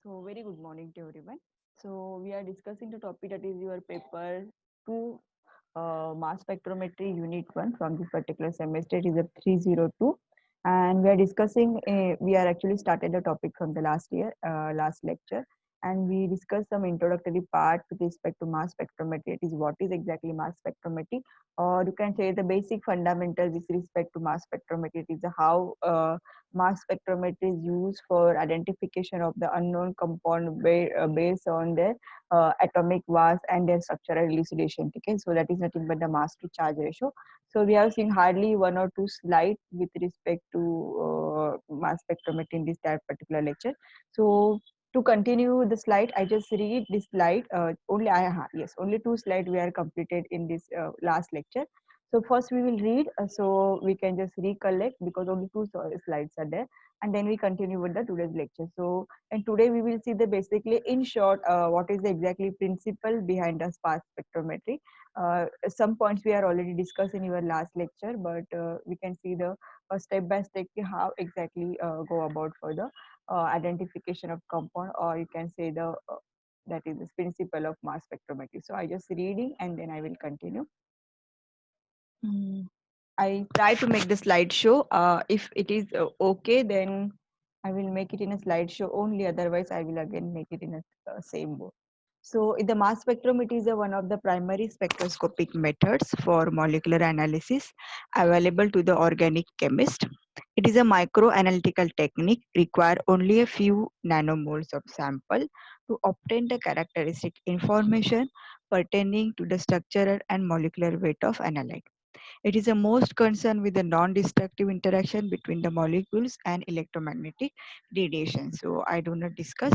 So, very good morning to everyone. So, we are discussing the topic that is your paper 2 mass spectrometry unit 1 from this particular semester. It is a 302, and we are discussing we are actually started the topic from the last year last lecture, and we discussed some introductory part with respect to mass spectrometry. It is what is exactly mass spectrometry, or you can say the basic fundamentals with respect to mass spectrometry. It is how mass spectrometry is used for identification of the unknown compound based on their atomic mass and their structural elucidation. Okay, so that is nothing but the mass to charge ratio. So we have seen hardly one or two slides with respect to mass spectrometry in this that particular lecture. So to continue the slide, I just read this slide. Yes, only two slides we are completed in this last lecture. So first we will read, so we can just recollect because only two slides are there, and then we continue with the today's lecture. So and today we will see the basically in short what is the exactly principle behind the spark spectrometry. Some points we are already discussed in your last lecture, but we can see the step by step how exactly go about for the identification of compound, or you can say the that is the principle of mass spectrometry. So I just reading and then I will continue. Mm. I try to make the slideshow. If it is okay, then I will make it in a slideshow only. Otherwise, I will again make it in a same mode. So, the mass spectrometry is one of the primary spectroscopic methods for molecular analysis available to the organic chemist. It is a microanalytical technique require only a few nanomoles of sample to obtain the characteristic information pertaining to the structural and molecular weight of analyte. It is a most concerned with the non-destructive interaction between the molecules and electromagnetic radiation. So I do not discuss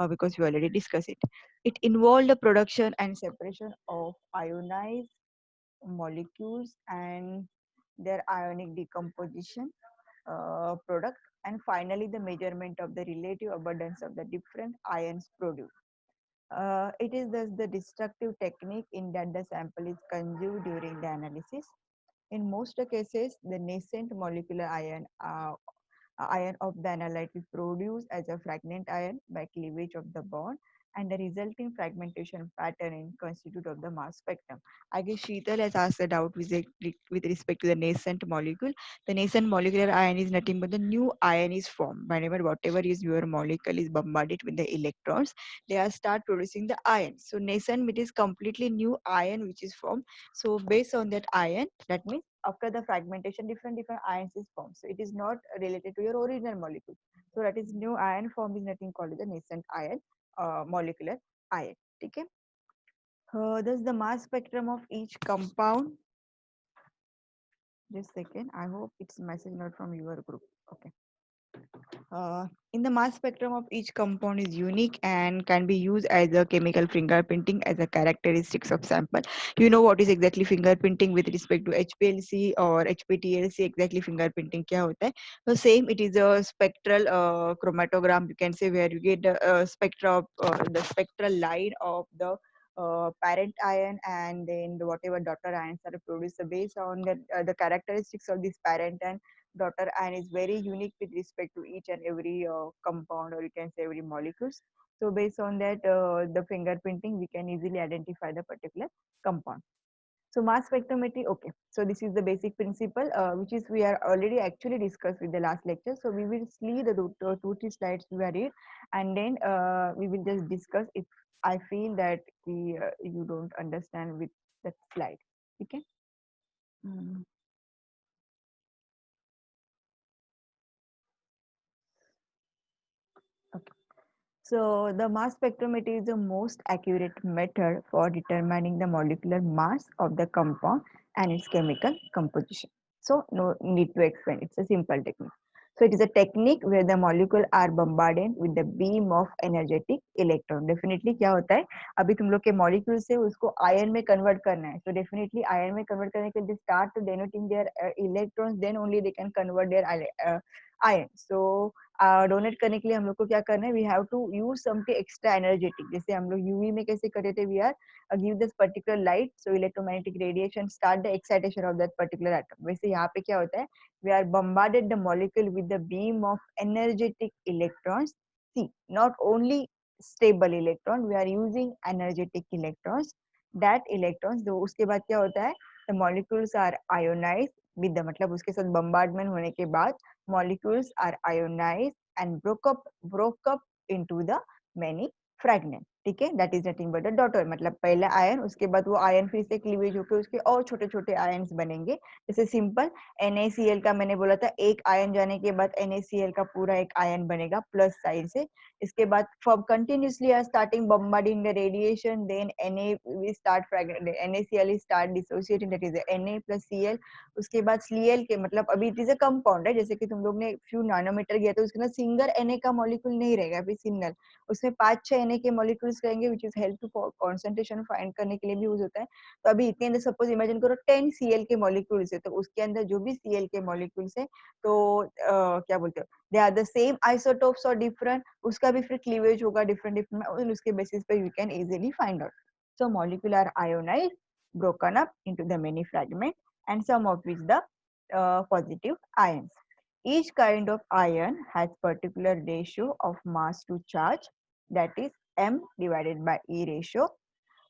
because we already discussed it. It involved the production and separation of ionized molecules and their ionic decomposition product, and finally the measurement of the relative abundance of the different ions produced. It is thus the destructive technique in that the sample is consumed during the analysis. In most cases, the nascent molecular ion of the analyte is produced as a fragment ion by cleavage of the bond, and the resulting fragmentation pattern in constitute of the mass spectrum. I guess Sheetal has asked a doubt with respect to the nascent molecule. The nascent molecular ion is nothing but the new ion is formed. Whenever whatever is your molecule is bombarded with the electrons, they are start producing the ion. So nascent it is completely new ion which is formed. So based on that ion, that means after the fragmentation, different ions is formed. So it is not related to your original molecule. So that is new ion form is nothing called the nascent ion, molecular ion. Okay. Thus the mass spectrum of each compound. Just second. I hope it's message not from your group. Okay. In the mass spectrum of each compound is unique and can be used as a chemical fingerprinting as a characteristics of sample. You know what is exactly fingerprinting with respect to HPLC or HPTLC? Exactly fingerprinting क्या होता है? So same, it is a spectral chromatogram. You can say where you get the spectra of the spectral line of the parent ion, and then whatever daughter ions are produced based on the characteristics of this parent and daughter ion is very unique with respect to each and every compound, or you can say every molecules. So based on that, the fingerprinting, we can easily identify the particular compound. So mass spectrometry, okay. So this is the basic principle, which is we are already actually discussed with the last lecture. So we will see the two, three slides we are read, and then we will just discuss if I feel that you don't understand with that slide. Okay. Mm. Okay. So the mass spectrometry is the most accurate method for determining the molecular mass of the compound and its chemical composition. So no need to explain. It's a simple technique. So it is a technique where the molecule are bombarded with the beam of energetic electron. Definitely क्या होता है? अभी तुम लोग के molecule से उसको ion में convert करना है. So definitely ion में convert करने के लिए they start denoting their electrons. Then only they can convert their ion. So donate करने के लिए हम लोग को क्या करना है, we have to use something extra energetic. जैसे हम लोग यूवी में कैसे करे थे, we are give this particular light, so electromagnetic radiation start the excitation of that particular atom. वैसे यहाँ पे क्या होता है, we are bombarded the molecule with the beam of energetic electrons See, not only stable electron, we are using energetic electrons. That electrons, तो उसके बाद क्या होता है, the molecules are ionized with the, मतलब उसके साथ bombardment होने के बाद molecules are ionized and broke up into the many fragments. ठीक है, that is nothing but a daughter, मतलब पहला आयन, उसके बाद वो आयन फिर से क्लीवेज होकर उसके और छोटे छोटे आयन्स बनेंगे. जैसे सिंपल NaCl का मैंने बोला था, एक आयन जाने के बाद NaCl का पूरा एक आयन बनेगा प्लस साइड से. इसके बाद for continuously are starting bombarding the radiation, then NaCl start dissociating, that is Na plus Cl. उसके बाद Cl के मतलब अभी इट इज अ कंपाउंड है, जैसे कि तुम लोग ने फ्यू नैनोमीटर गया तो उसके अंदर सिंगल Na का मॉलिक्यूल नहीं रहेगा, फिर सिंगल उसमें 5-6 Na के मॉलिक्यूल्स रहेंगे, which is help to concentration find करने के लिए भी यूज होता है. तो अभी इतने अंदर सपोज इमेजिन करो 10 Cl के मॉलिक्यूल्स है, तो उसके अंदर जो भी Cl के मॉलिक्यूल्स है, तो क्या बोलते हो, they are the same isotopes और डिफरेंट, उसका भी फिर क्लीवेज होगा डिफरेंट डिफरेंट, और उसके बेसिस पे you can easily find out. So molecule are ionised, broken up into the many fragments, and some of which the positive ions. Each kind of ion has particular ratio of mass to charge, that is m divided by E ratio.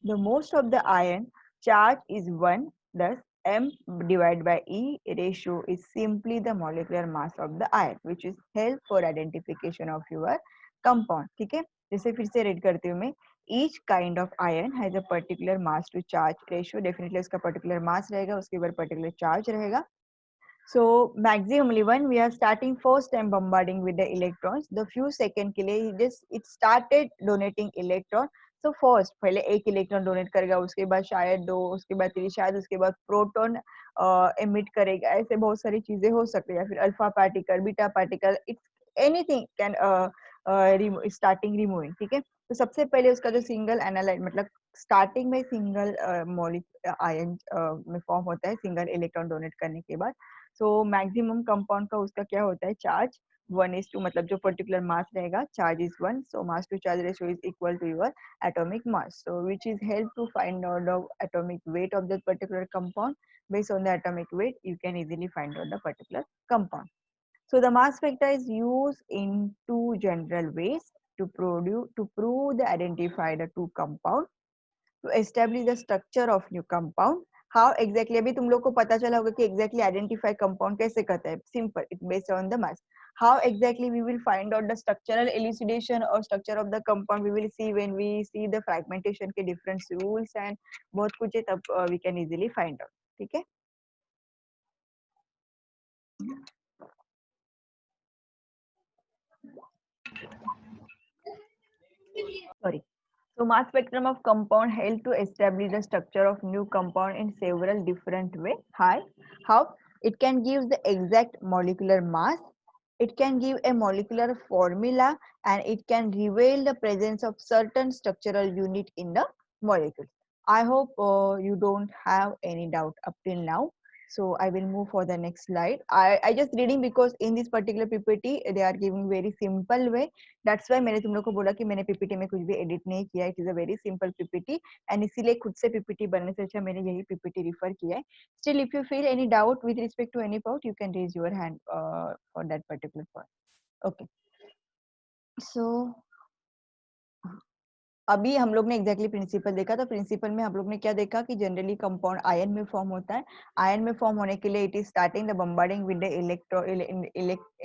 The most of the ion charge is 1, thus m divided by E ratio is simply the molecular mass of the ion, which is help for identification of your compound. ठीक है, जैसे फिर से read करती हूँ मैं. Each kind of ion has a particular mass to charge ratio. Definitely उसका particular mass रहेगा, उसके ऊपर particular charge रहेगा. So maximally when we are starting first time bombarding with the electrons, the few second के लिए just it started donating electron. So first पहले एक electron donate करेगा, उसके बाद शायद दो, उसके बाद तीन, शायद उसके बाद प्रोटॉन एमिट करेगा. ऐसे बहुत सारी चीजें हो सकती है, फिर alpha particle, beta particle, it's anything can starting removing. ठीक है, तो सबसे पहले उसका जो सिंगल एनालाइट, मतलब स्टार्टिंग में सिंगल आयन में फॉर्म होता है सिंगल इलेक्ट्रॉन डोनेट करने के बाद. सो मैक्सिमम कंपाउंड का उसका क्या होता है, चार्ज 1:2, मतलब जो पर्टिकुलर मास रहेगा, charge is 1, so mass to charge ratio is equal to your atomic mass, so which is help to find out the atomic weight of that particular compound. Based on the atomic weight, you can easily find out the particular compound. So the mass spectra is used in two general ways to prove the identify the two compound, to establish the structure of new compound. How exactly, अभी तुम लोग को पता चला होगा कि exactly identify compound कैसे करता है. Simple, it's based on the mass. How exactly we will find out the structural elucidation or structure of the compound, we will see when we see the fragmentation के different rules and बहुत कुछ है, तब we can easily find out. ठीक है, sorry. So mass spectrum of compound help to establish the structure of new compound in several different way. How? It can give the exact molecular mass, it can give a molecular formula, and it can reveal the presence of certain structural unit in the molecule. I hope you don't have any doubt up till now. So I will move for the next slide. I just reading because in this particular PPT they are giving very simple way. That's why मैंने तुम लोग को बोला कि मैंने PPT में कुछ भी एडिट नहीं किया. It is a very simple PPT, and इसीलिए खुद से पीपीटी बनने से अच्छा मैंने यही पीपीटी रिफर किया है. Still if you feel any doubt with respect to any part, you can raise your hand for that particular part. Okay, so अभी हम लोग ने एग्जैक्टली प्रिंसिपल देखा. तो प्रिंसिपल में हम लोग ने क्या देखा कि जनरली कंपाउंड आयन में फॉर्म होता है. आयन में फॉर्म होने के लिए it is starting the bombarding with the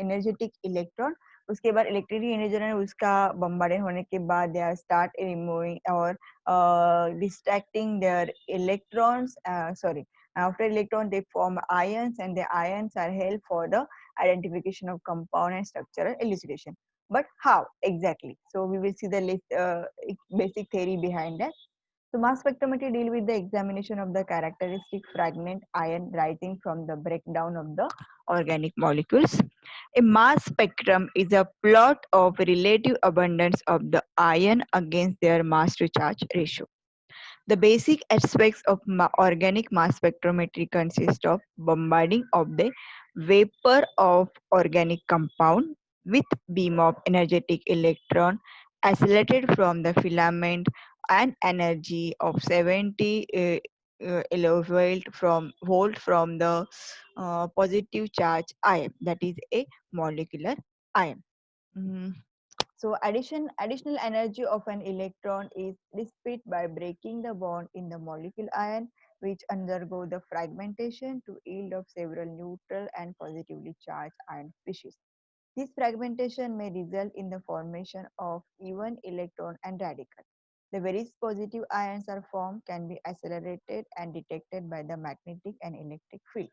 energetic electron. उसके बाद इलेक्ट्रिक एनर्जी उसका बम्बार्डिंग होने के बाद दे आर स्टार्ट रिमूविंग और distracting their electrons, sorry, after electron they form ions, and the ions are help for the identification of compound and structural elucidation. But how exactly? So we will see the basic theory behind that. So mass spectrometry deal with the examination of the characteristic fragment ion rising from the breakdown of the organic molecules. A mass spectrum is a plot of relative abundance of the ion against their mass to charge ratio. The basic aspects of organic mass spectrometry consist of bombarding of the vapor of organic compound with beam of energetic electron accelerated from the filament, an energy of 70 volt from the positive charge ion, that is a molecular ion. Mm. So additional energy of an electron is dissipated by breaking the bond in the molecule ion, which undergo the fragmentation to yield of several neutral and positively charged ion species. This fragmentation may result in the formation of even electron and radical. The very positive ions are formed can be accelerated and detected by the magnetic and electric field.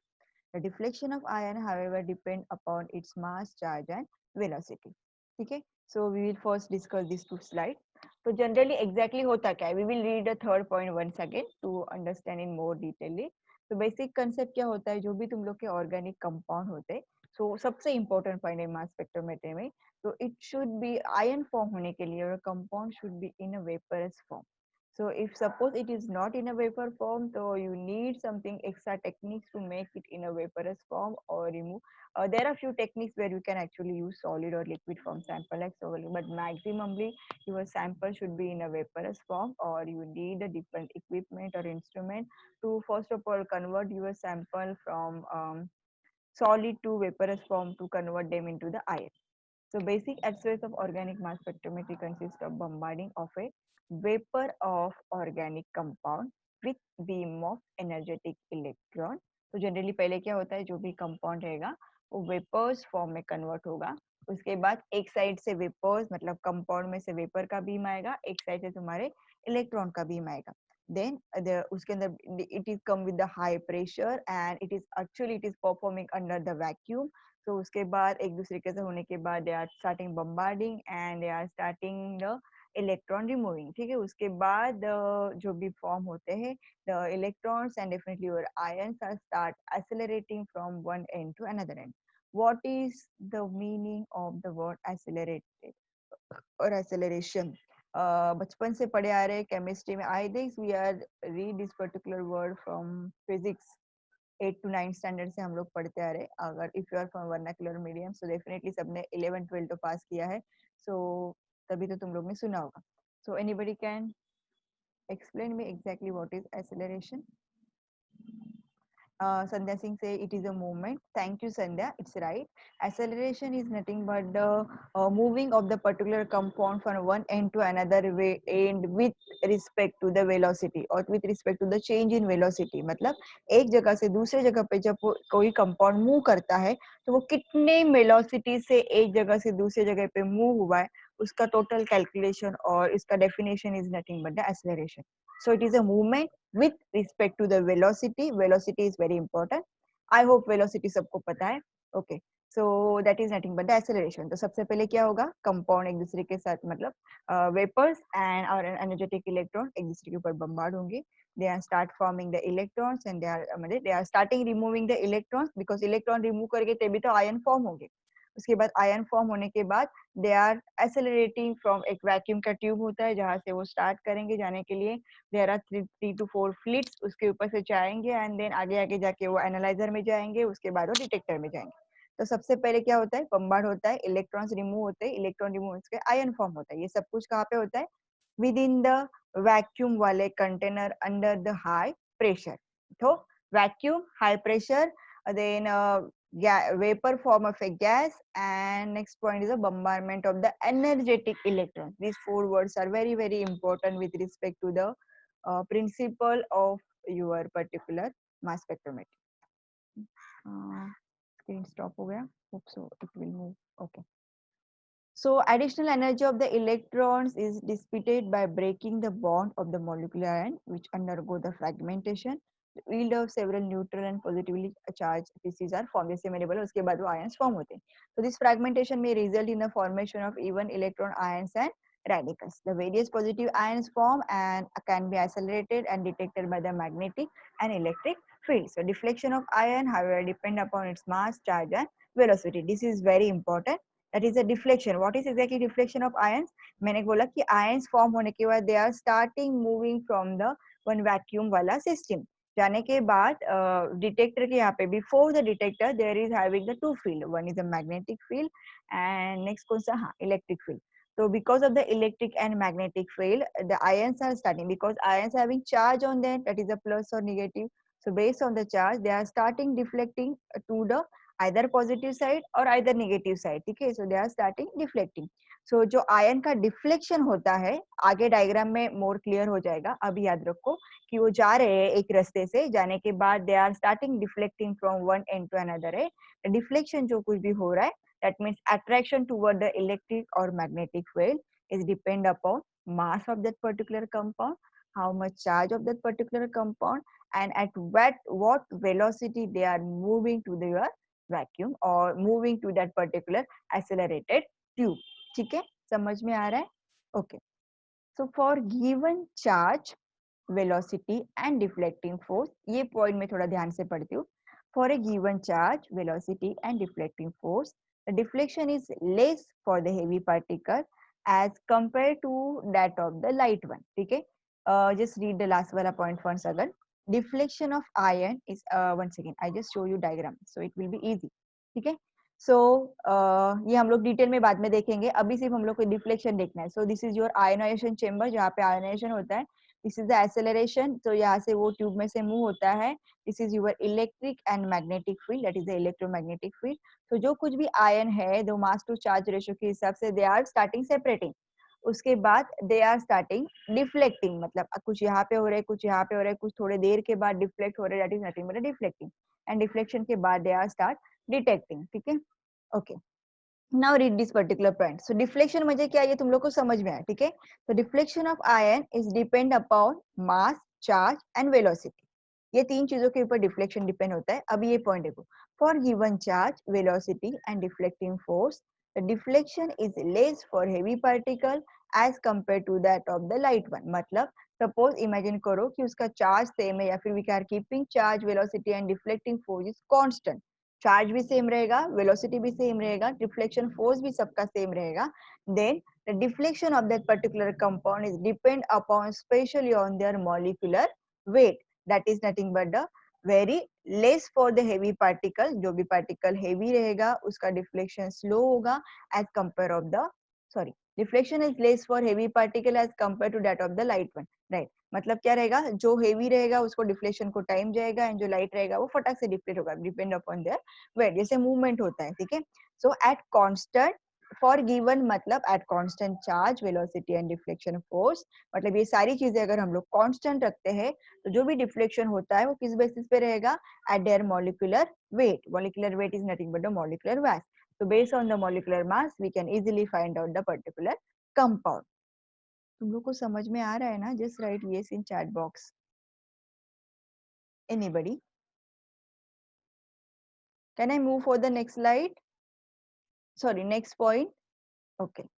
The deflection of ion, however, depend upon its mass, charge, and velocity. Okay, so we will first discuss these two slides. So generally, exactly होता क्या है? We will read the third point once again to understand in more detailedly. So basic concept क्या होता है? जो भी तुम लोग के organic compound होते हैं, so सबसे important point है mass spectrometry में. So it should be ion form होने के लिए, और compound should be in a vaporous form. So if suppose it is not in a vapor form, so you need something extra techniques to make it in a vaporous form or remove. There are few techniques where you can actually use solid or liquid form sample like so, but maximally your sample should be in a vaporous form, or you need a different equipment or instrument to first of all convert your sample from solid to vaporous form to convert them into the ion. So basic aspects of organic mass spectrometry consist of bombarding of a vapor of organic compound with beam of energetic electron. तो generally पहले क्या होता है, जो भी compound रहेगा वो vapours form में कन्वर्ट होगा. उसके बाद एक साइड से वेपर्स मतलब कंपाउंड में से वेपर का बीम आएगा, एक साइड से तुम्हारे इलेक्ट्रॉन का बीम आएगा. Then उसके अंदर it is come with the high pressure and it is actually it is performing under the vacuum. तो उसके बाद एक दूसरे के से होने के बाद they are starting bombarding and they are starting the electron removing. ठीक है, उसके बाद जो भी फॉर्म होते हैं the electrons and definitely your ions are start accelerating from one end to another end. What is the meaning of the word accelerated और acceleration? बचपन से पढ़े आ रहे केमिस्ट्री में. I think we are read this particular word from physics 8 to 9 standard से हम लोग पढ़ते आ रहे. अगर if you are from vernacular medium so definitely सबने 11 12 तो पास किया है, सो तभी तो तुम लोग ने सुना होगा. So anybody can explain me exactly what is acceleration? Sandhya Singh say it is a movement. Thank you, Sandhya. It's right. Acceleration is nothing but the moving of the particular compound from one end to another way and with respect to the velocity or with respect to the change in velocity. मतलब एक जगह से दूसरे जगह पे जब कोई compound move करता है तो वो कितने वेलोसिटी से एक जगह से दूसरे जगह पे मूव हुआ है, उसका टोटल कैलकुलेशन और इसका definition is nothing but the acceleration. So it is a movement with respect to the velocity. Velocity is very important. I hope velocity सबको पता है. Okay, so that is nothing but the acceleration. तो सबसे पहले क्या होगा, compound एक दूसरे के साथ मतलब वेपर्स एंड और एनर्जेटिक इलेक्ट्रॉन एक दूसरे के ऊपर बम्बार्ड होंगे. They are start forming the electrons and they are starting removing the electrons because electron remove करके तभी तो ion form होंगे. उसके बाद आयन फॉर्म होने के बाद दे आर एक्सेलरेटिंग फ्रॉम एक वैक्यूम का ट्यूब होता है जहां से वो स्टार्ट करेंगे जाने के लिए. देयर आर 3 to 4 फ्लिट्स उसके ऊपर से जाएंगे एंड देन आगे आगे जाके वो एनालाइजर में जाएंगे, उसके बाद वो डिटेक्टर में जाएंगे. तो सबसे पहले क्या होता है, बम्बार्ड होता है, इलेक्ट्रॉन्स रिमूव होते हैं, इलेक्ट्रॉन रिमूव होने के आयन फॉर्म होता है. ये सब कुछ कहाँ पे होता है, विद इन द वैक्यूम वाले container under the high pressure. तो vacuum, high pressure, then vapor form of a gas, and next point is a bombardment of the energetic electrons. These four words are very very important with respect to the principle of your particular mass spectrometry. Screen stop ho gaya. Hope so it will move. Okay. So additional energy of the electrons is dissipated by breaking the bond of the molecular ion which undergo the fragmentation. The yield of several neutral and positively charged species are formed. जैसे मैंने बोला उसके बाद वो ions form होते हैं. So this fragmentation may result in the formation of even electron ions and radicals. The various positive ions form and can be accelerated and detected by the magnetic and electric field. So deflection of ion, however, depend upon its mass, charge, and velocity. This is very important. That is a deflection. What is exactly deflection of ions? मैंने बोला कि ions form होने के बाद they are starting moving from the one vacuum वाला system. जाने के बाद detector के यहाँ पे before the detector there is having the two field. One is a magnetic field and next कौन सा, हाँ, electric field. So because of the electric and magnetic field, the ions are starting because ions having charge on them, that is a plus or negative. So based on the charge, they are starting deflecting to the either positive side or either negative side, ठीक है. So they are starting deflecting. So जो ion का deflection होता है, आगे diagram में more clear हो जाएगा. अभी याद रखो कि वो जा रहे हैं एक रास्ते से, जाने के बाद they are starting deflecting from one end to another है. डिफ्लेक्शन जो कुछ भी हो रहा है, that means attraction toward the electric or magnetic field is depend upon mass of that particular compound, how much charge of that particular compound, and at what velocity they are moving to your vacuum or moving to that particular accelerated tube. ठीक है, समझ में आ रहा है? Okay. So for given charge, velocity and deflecting force, ये point में थोड़ा ध्यान से पढ़ती हूँ. For a given charge, velocity and deflecting force, the deflection is less for the heavy particle as compared to that of the light one. ठीक है? Just read the last वाला point once again. Deflection of ion is once again I just show you diagram so it will be easy. ठीक है? So ये हम लोग detail में बाद में देखेंगे. अभी सिर्फ हम लोग को डिफ्लेक्शन देखना है. So this is your ionization chamber जहाँ पे ionization होता है. This is the acceleration. तो यहाँ से वो ट्यूब में से मूव होता है. This is your electric and magnetic field. That is the electromagnetic field. तो जो कुछ भी आयन है, दो मास टू चार्ज रेशियो के हिसाब से they are starting separating. उसके बाद दे आर स्टार्टिंग डिफ्लेक्टिंग, मतलब कुछ यहाँ पे हो रहा है, कुछ यहाँ पे हो रहा है, कुछ थोड़े देर के बाद डिफ्लेक्ट हो रहा है. That is nothing but deflecting. And deflection के बाद दे आर स्टार्ट डिटेक्टिंग. ठीक है, okay. Now read this particular point. So deflection म्हणजे क्या, ये तुम लोग को समझ में आया. ठीक है, तो deflection of ion is depend upon mass, charge and velocity. ये तीन चीजों के ऊपर डिफ्लेक्शन डिपेंड होता है. अभी ये पॉइंट देखो. For given charge, velocity and deflecting force, the deflection is less for heavy particle as compared to that of the light one. मतलब suppose imagine करो कि उसका चार्ज सेम है, या फिर we are keeping charge, velocity and deflecting force is constant. Charge भी same रहेगा, velocity भी सेम रहेगा, डिफ्लेक्शन फोर्स भी सबका सेम रहेगा. Then the deflection of that particular compound is depend upon especially on their molecular weight. That is nothing but the very less for the heavy particle. जो भी particle heavy रहेगा उसका deflection slow होगा as compare of the sorry deflection is less for heavy particle as compared to that of the light one, right? मतलब क्या रहेगा, जो heavy रहेगा उसको डिफ्लेक्शन को टाइम जाएगा, एंड जो लाइट रहेगा वो फटाक से डिफ्लेक्ट होगा, डिपेंड अपॉन देयर वेट. जैसे मूवमेंट होता है. ठीक है, सो एट कांस्टेंट फॉर गिवन, मतलब at constant charge, velocity and deflection force, मतलब ये सारी चीजें अगर हम लोग कांस्टेंट रखते हैं तो जो भी डिफ्लेक्शन होता है वो किस बेसिस पे रहेगा, eight there molecular weight. Molecular weight is nothing but the molecular mass. So based on the molecular mass, we can easily find out the particular compound. तुम लोग को समझ में आ रहा है ना? Just write yes in chat box. Anybody? Can I move for the next slide? Sorry, next point. Okay.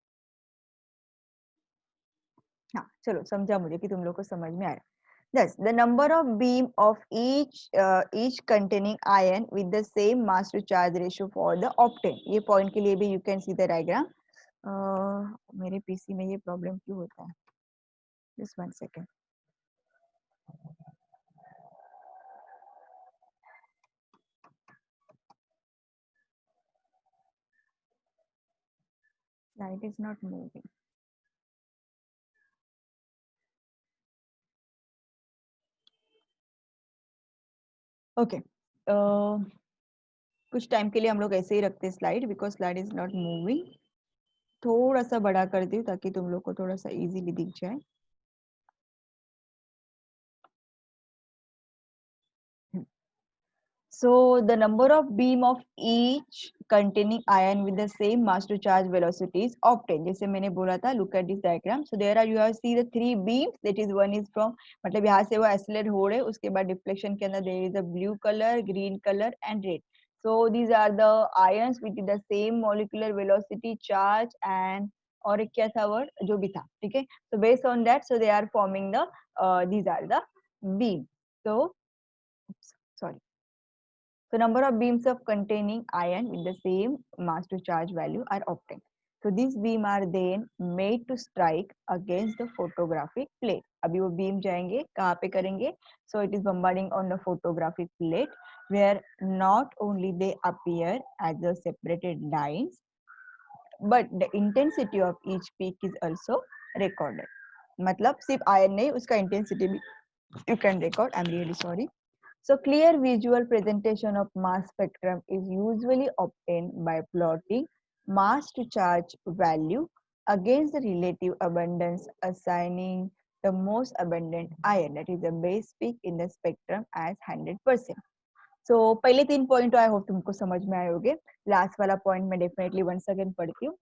हाँ, चलो समझा मुझे कि तुम लोग को समझ में आ रहा है. Thus, the number of beam of each containing ion with the same mass to charge ratio for the octane. ये point के लिए भी you can see the diagram. मेरे PC में ये problem क्यों होता है? Just one second. Slide is not moving. Okay, कुछ टाइम के लिए हम लोग ऐसे ही रखते हैं slide, because slide is not moving. थोड़ा सा बड़ा कर दी ताकि तुम लोग को थोड़ा सा इजीली दिख जाए. So the number of beam of each containing ion with the same mass to charge velocity is obtained. जैसे मैंने बोला था, look at this diagram. So there are you have see the three beams. That is one is from, मतलब यहाँ से वो accelerate हो रहे, उसके बाद deflection के अंदर there is a blue color, green color and red. So these are the ions with the same molecular velocity, charge and और एक क्या था word जो भी था. ठीक है. So based on that, so they are forming the these are the beam. So oops, sorry. So number of beams of containing ion with the same mass to charge value are obtained. So these beam are then made to strike against the photographic plate. अभी वो beam जाएंगे कहाँ पे करेंगे? So it is bombarding on the photographic plate where not only they appear as the separated lines, but the intensity of each peak is also recorded. मतलब सिर्फ iron नहीं, उसका intensity भी you can record. I'm really sorry. So clear visual presentation of mass spectrum is usually obtained by plotting mass to charge value against the relative abundance, assigning the most abundant ion, that is the base peak in the spectrum, as 100%. सो पहले 3 point I hope तुमको समझ में आए होंगे. Last वाला point मैं definitely one second पढ़ती हूँ.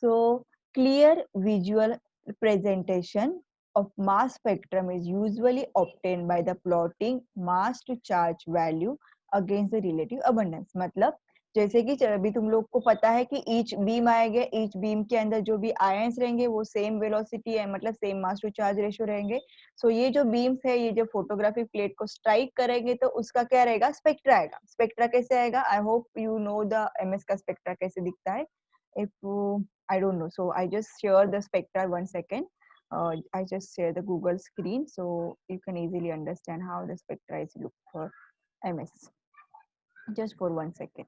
So clear visual presentation of mass spectrum is usually obtained by the plotting mass to charge value against the relative abundance. मतलब जैसे कि अभी तुम लोग को पता है कि ईच बीम आएंगे, ईच बीम के अंदर जो भी आयंस रहेंगे वो सेम वेलोसिटी है, मतलब same mass to charge ratio रहेंगे. सो ये जो बीम्स है, ये जो फोटोग्राफी प्लेट को स्ट्राइक करेंगे तो उसका क्या रहेगा, स्पेक्ट्रा आएगा. स्पेक्ट्रा कैसे आएगा? I hope you know the MS का स्पेक्ट्रा कैसे दिखता है. If I don't know. So I just share the spectra 1 second. I just share the Google screen so you can easily understand how the spectra is look for MS. Just for 1 second.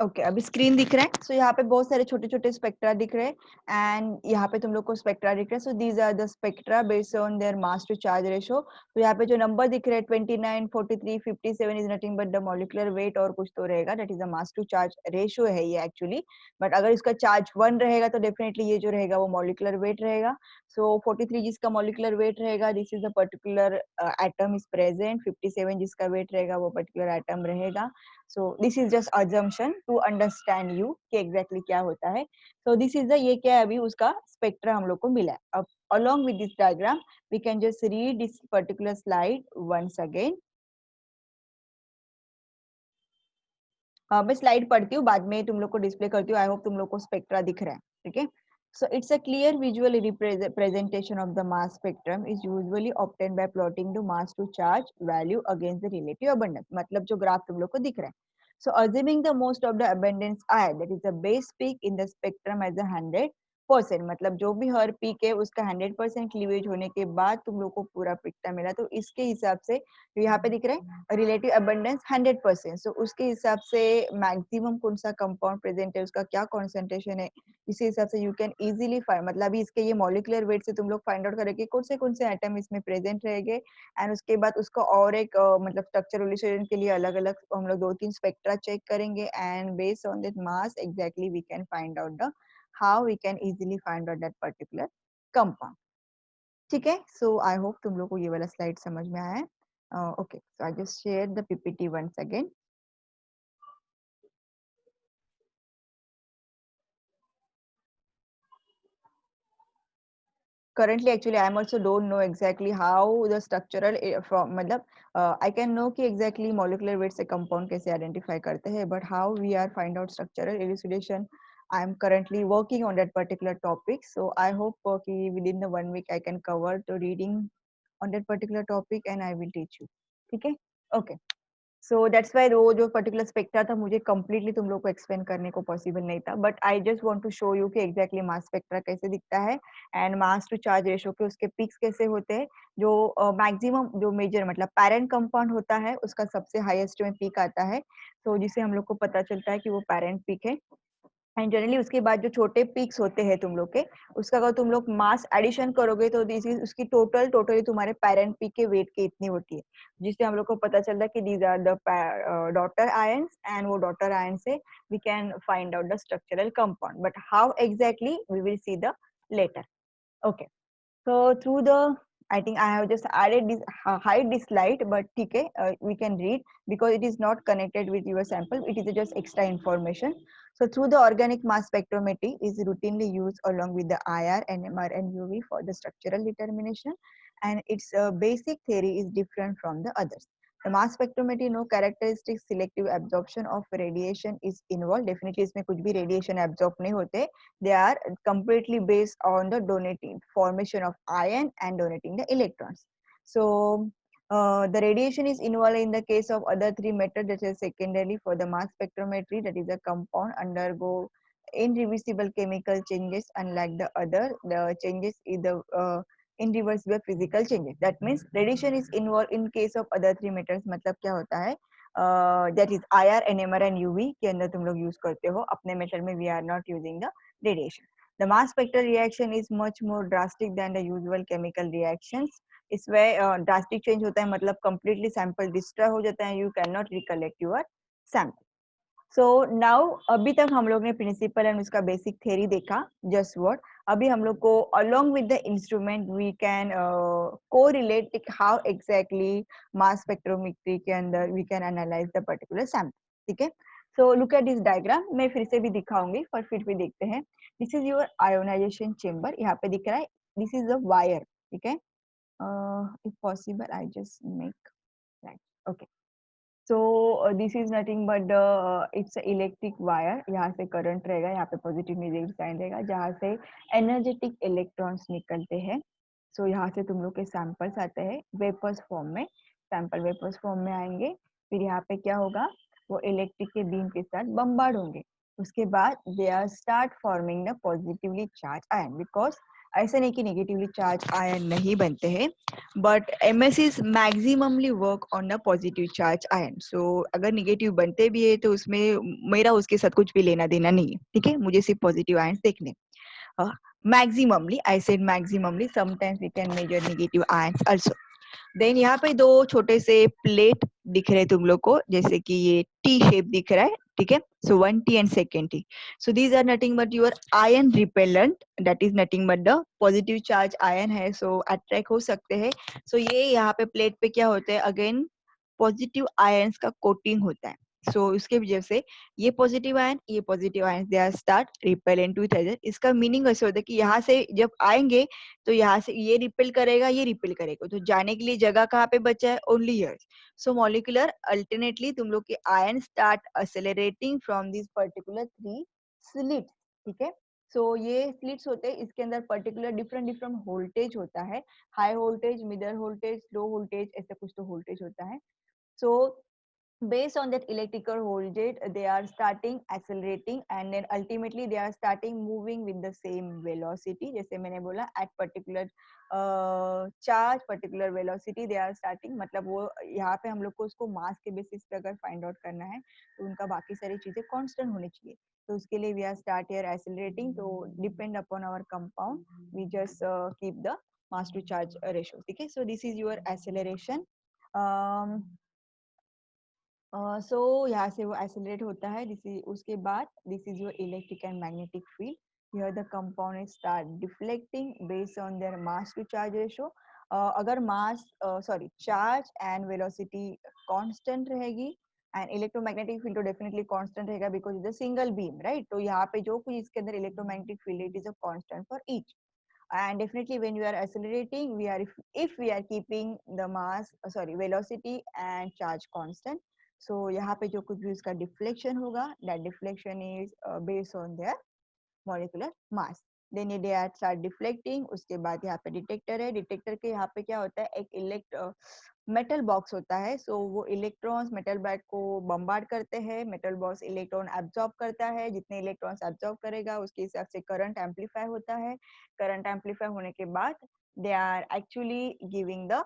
Okay अभी screen दिख रहा है. सो यहाँ पे बहुत सारे छोटे छोटे स्पेक्ट्रा दिख रहे हैं एंड यहाँ पे तुम लोग को स्पेक्ट्रा दिख रहा है. So these are the spectra based on their mass to charge ratio. तो यहाँ पे जो नंबर दिख रहे हैं 29, 43, 57 is nothing but the molecular weight और कुछ तो रहेगा, that is the mass to charge ratio है ये एक्चुअली. बट अगर इसका चार्ज 1 रहेगा तो डेफिनेटली ये जो रहेगा वो मॉलिक्यूलर वेट रहेगा. सो 43 जिसका मॉलिक्यूलर वेट रहेगा, this is the particular atom is present. 57 जिसका वेट रहेगा वो पर्टिकुलर एटम रहेगा. so this is just assumption to understand you कि exactly क्या होता है. so this is the ये क्या है, अभी उसका स्पेक्ट्रा हम लोग को मिला है. अब along with this diagram we can just read this particular slide once again. मैं स्लाइड पढ़ती हूँ, बाद में तुम लोग को डिस्प्ले करती हूँ. आई होप तुम लोग को स्पेक्ट्रा दिख रहा है. ठीक है. So it's a clear visual presentation of the mass spectrum is usually obtained by plotting the mass to charge value against the relative abundance. मतलब जो ग्राफ तुम लोग को दिख रहा है. So assuming the most of the abundance I, that is the base peak in the spectrum as a 100%, मतलब जो भी हर पीक है उसका 100% क्लीवेज होने के बाद तुम लोग को पूरा पिक्टा मिला. तो इसके हिसाब से तो यहाँ पे दिख रहा है रिलेटिव अबंडेंस 100%. सो उसके हिसाब से मैक्सिमम कौन सा कंपाउंड प्रेजेंट है, उसका क्या कॉन्सेंट्रेशन है, इसी हिसाब से यू कैन इजीली फाइंड. मतलब अभी इसके ये मॉलिक्यूलर वेट से तुम लोग फाइंड आउट करेंगे कौन से एटम इसमें प्रेजेंट रहेंगे. एंड उसके बाद उसका और एक मतलब स्ट्रक्चर रिलेशन के लिए अलग अलग हम लोग 2-3 स्पेक्ट्रा चेक करेंगे and based on that mass exactly we can find out the how we can easily find out that particular compound. ठीक है. सो आई होप तुम लोग को ये वाला स्लाइड समझ में आया है. Okay, so I just shared the PPT once again. Currently actually I am also don't know exactly how the structural from मतलब I can know कि exactly molecular weight से compound कैसे identify करते हैं, but how we are find out structural elucidation I am currently working on that particular topic. So I hope कि within the 1 week I can cover the reading on that particular topic and I will teach you. ठीक है. Okay. So that's why वो जो particular spectra था मुझे completely तुम लोग को एक्सप्लेन करने को पॉसिबल नहीं था, but I just want to show you कि एग्जैक्टली मास स्पेक्ट्रा कैसे दिखता है and mass to charge ratio के उसके पिक्स कैसे होते हैं. जो मैक्सिमम जो मेजर मतलब पैरेंट कंपाउंड होता है उसका सबसे हाईएस्ट में पीक आता है. तो जिससे हम लोग को पता चलता है कि वो पैरेंट पीक है. एंड जनरली उसके बाद जो छोटे पीक्स होते हैं तुम लोग के, उसका अगर तुम लोग मास एडिशन करोगे तो दिस इज उसकी टोटली तुम्हारे पेरेंट पीक के वेट के इतनी होती है, जिससे हम लोग को पता चलता है कि these are the daughter ions and वो डॉटर आयन से we can find out the structural compound. But how exactly we will see the later. Okay. So through the, I think I have just added this, hide this slide, but okay, we can read because it is not connected with your sample. It is just extra information. So through the organic mass spectrometry is routinely used along with the IR, NMR, and UV for the structural determination, and its basic theory is different from the others. The mass spectrometry no characteristic selective absorption of radiation is involved. Definitely इसमें कुछ भी radiation absorb नहीं होते. They are completely based on the donating formation of ion and donating the electrons. So the radiation is involved in the case of other three methods, that is secondarily for the mass spectrometry, that is a compound undergo irreversible chemical changes, unlike the other the changes is the irreversible physical changes. That means radiation is involved in case of other three methods. मतलब क्या होता है, that is IR, NMR and UV के अंदर तुम लोग use करते हो, अपने मेथड में we are not using the radiation. The mass spectral reaction is much more drastic than the usual chemical reactions. इसमें drastic change होता है, मतलब completely sample destroy हो जाता है, you cannot recollect your sample. So now अभी तक हम लोग ने principle and उसका basic theory देखा, just what. अभी हम लोग को along with the instrument we can correlate like how exactly mass spectrometry के अंदर we can analyze the particular sample. ठीक है. So look at this diagram. मैं फिर से भी दिखाऊंगी, पर फिर भी देखते हैं. This is your ionization chamber. यहाँ पे दिख रहा है. This is the wire. ठीक है. If possible, I just make that. Okay. So this is nothing but the it's a electric wire. यहाँ से current रहेगा, यहाँ पे positive negative sign रहेगा, जहाँ से energetic electrons निकलते हैं. So यहाँ से तुम लोग के samples आते हैं vapors form में, sample vapors form में आएंगे. फिर यहाँ पे क्या होगा, वो electric के beam के साथ bombard होंगे. उसके बाद they are start forming the positively charged ion, because ऐसा नहीं कि negatively charged ion नहीं बनते हैं, but MSCs maximally work on the positive charge ion. So अगर negative बनते भी है तो उसमें मेरा उसके साथ कुछ भी लेना देना नहीं है, ठीक है, मुझे सिर्फ positive ions देखने. Maximally, I said maximally, sometimes we can measure negative ions also. Then यहाँ पे दो छोटे से प्लेट दिख रहे तुम लोग को, जैसे कि ये टी शेप दिख रहा है, ठीक है. So one T and second T. So these are nothing but your ion repellent, that is nothing but the positive charge ion है, सो अट्रैक्ट हो सकते हैं. सो ये यहाँ पे प्लेट पे क्या होता है, अगेन पॉजिटिव आयंस का कोटिंग होता है. सो उसके वजह से ये positive ion they are start repellent with other. इसका मीनिंग ऐसे होता है कि यहाँ से जब आएंगे तो यहाँ से ये रिपेल करेगा, ये रिपेल करेगा, तो जाने के लिए जगह कहाँ पे बचा है, only here. So molecular alternately तुम लोग के ion start accelerating from this particular three slits. ठीक है. सो ये स्लिट्स होते हैं, इसके अंदर पर्टिकुलर डिफरेंट डिफरेंट वोल्टेज होता है, high voltage, middle voltage, low voltage, ऐसा कुछ तो वोल्टेज होता है. So based on that electrical voltage they are starting accelerating and then ultimately they are starting moving with the same velocity. जैसे मैंने बोला at particular charge particular velocity they are starting, मतलब वो यहाँ पे हम लोग को उसको मास के बेसिस पे अगर फाइंड आउट करना है तो उनका बाकी सारी चीजें कांस्टेंट होनी चाहिए. तो उसके लिए we are start here accelerating, तो depend upon our compound we just keep the mass to charge ratio. ठीक है. So this is your acceleration. सो यहाँ से वो एक्सेलरेट होता है. उसके बाद this is your electric and magnetic field. Here the compound start deflecting based on their mass to charge ratio. अगर mass sorry charge and velocity constant रहेगी and electromagnetic field तो डेफिनेटली कांस्टेंट रहेगा because is a single beam, right. तो यहाँ पे जो कुछ इसके अंदर electromagnetic field it is a constant for each. And definitely when you are accelerating we are if we are keeping the mass sorry velocity and charge constant. So यहाँ पे जो कुछ भी उसका deflection होगा that deflection is based on their molecular mass. Then they are start deflecting. उसके बाद यहाँ पे डिटेक्टर है. डिटेक्टर के यहाँ पे क्या होता है, एक मेटल बॉक्स होता है. सो वो इलेक्ट्रॉन्स मेटल बैग को बम्बार्ड करते हैं. मेटल बॉक्स इलेक्ट्रॉन एब्जॉर्ब करता है. जितने इलेक्ट्रॉन्स एब्जॉर्ब करेगा उसके हिसाब से करंट एम्पलीफाई होता है. करंट एम्पलीफाई होने के बाद they are actually giving the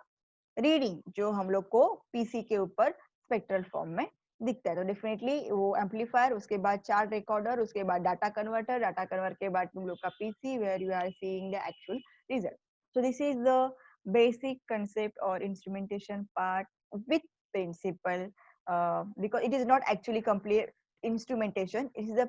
reading जो हम लोग को पीसी के ऊपर स्पेक्ट्रल फॉर्म में दिखता है. तो डेफिनेटली वो एम्पलीफायर, उसके बाद चार्ट रिकॉर्डर, उसके बाद डाटा कन्वर्टर, डाटा कन्वर्टर के बाद तुम लोग का PC where you are seeing the actual result. So this is the basic concept or instrumentation part with principle because it is not actually complete instrumentation. It is the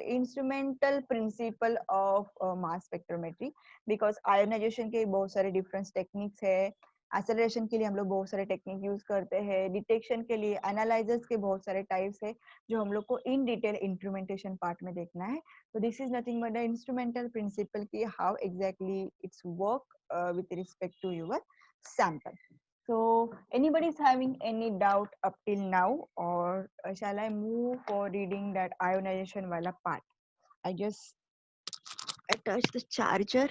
instrumental principle of mass spectrometry, because ionization के बहुत सारे different techniques है, acceleration के लिए हम लोग बहुत सारे टेक्निक यूज करते हैं, डिटेक्शन के लिए एनालाइजर्स के बहुत सारे टाइप्स है जो हम लोग को इन डिटेल इंस्ट्रूमेंटेशन पार्ट में देखना है. तो this is nothing but the instrumental principle की how exactly it's work with respect to your sample. So anybody is having any doubt up till now, or shall I move for reading that ionization wala part? I just attach the charger.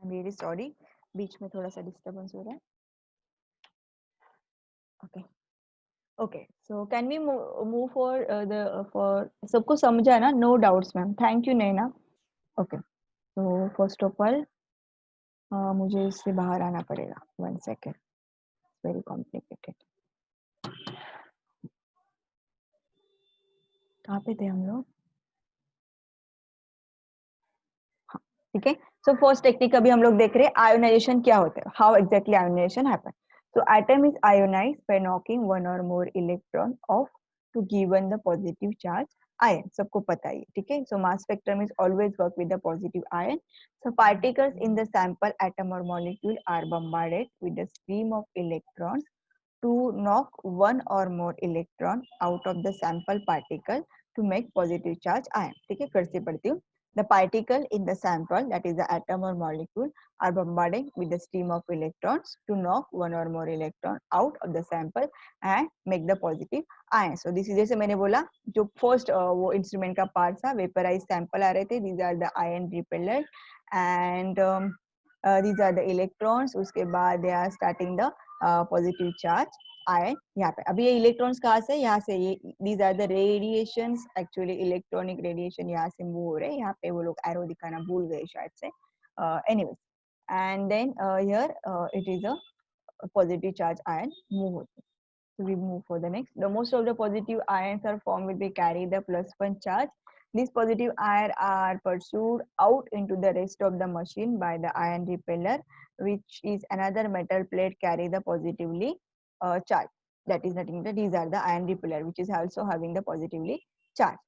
I'm really sorry, बीच में थोड़ा सा disturbance हो रहा है. Okay. Okay, so can we move for the for सबको समझा है ना? No doubts, ma'am. Thank you, Naina. Okay. So first of all, मुझे इससे बाहर आना पड़ेगा. 1 second. It's very complicated. कहाँ पे थे हम लोग? हाँ, ठीक है. So first technique अभी हम लोग देख रहे हैं ionization क्या होता है. How exactly ionization happen? So atom is ionized by knocking one or more electron off to given the positive charge ion. सबको पता है, ठीक है. So mass spectrum is always work with the positive ion. So particles in the sample atom or molecule are bombarded with a stream of electrons to knock one or more electron out of the sample particle to make positive charge ion. ठीक है, फिर से पढ़ती हूँ. The particle in the sample, that is the atom or molecule, are bombarded with the stream of electrons to knock one or more electron out of the sample and make the positive ion. So this is जैसे मैंने बोला जो first वो instrument का part था, vaporized sample आ रहे थे. These are the ion repellent and these are the electrons. उसके बाद they are starting the positive charge ion. यहाँ पे अभी ये electrons कहाँ से? यहाँ से ये these are the radiations, actually electronic radiation यहाँ से move हो रहे हैं. यहाँ पे वो लोग arrow दिखाना भूल गए शायद से. Anyways, and then here it is a positive charge ion move होते हैं. So we move for the next. The most of the positive ions are formed when they carry the +1 charge. These positive ions are pursued out into the rest of the machine by the ion repeller, which is another metal plate carry the positively charge. That is nothing but these are the ion repeller, which is also having the positively charge.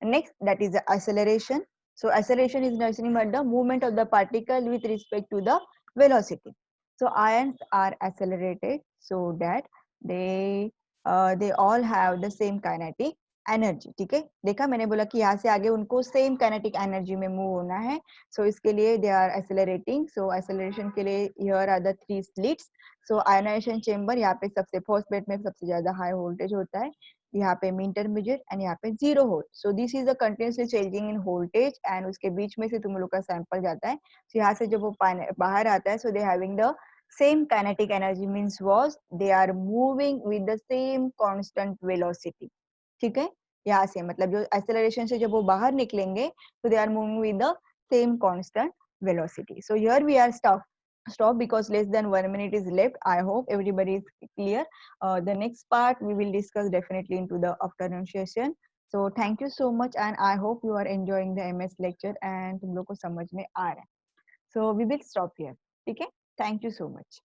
Next, that is the acceleration. So acceleration is nothing but the movement of the particle with respect to the velocity. So ions are accelerated so that they all have the same kinetic energy. ठीक है, देखा मैंने बोला कि यहाँ से आगे उनको सेम काइनेटिक एनर्जी में मूव होना है. सो इसके लिए they are accelerating. So acceleration के लिए here are the 3 slits. So ionization chamber, यहाँ पे सबसे फर्स्ट बेड में सबसे ज्यादा हाई वोल्टेज होता है, यहाँ पे इंटरमीडिएट एंड यहाँ पे 0 volt. So this is the continuously changing in voltage and उसके बीच में से तुम लोग का सैंपल जाता है. सो यहाँ से जब वो बाहर आता है, so they having the same kinetic energy, means was they are moving with the same constant velocity. ठीक है, यहाँ से मतलब जो acceleration से जब वो बाहर निकलेंगे तो they are moving with the same constant velocity. So here we are stop because less than 1 minute is left. I hope everybody is clear. The next part we will discuss definitely into the afternoon session. So thank you so much and I hope you are enjoying the MS lecture and तुम लोग को समझ में आ रहा है. So we will stop here. ठीक है, thank you so much.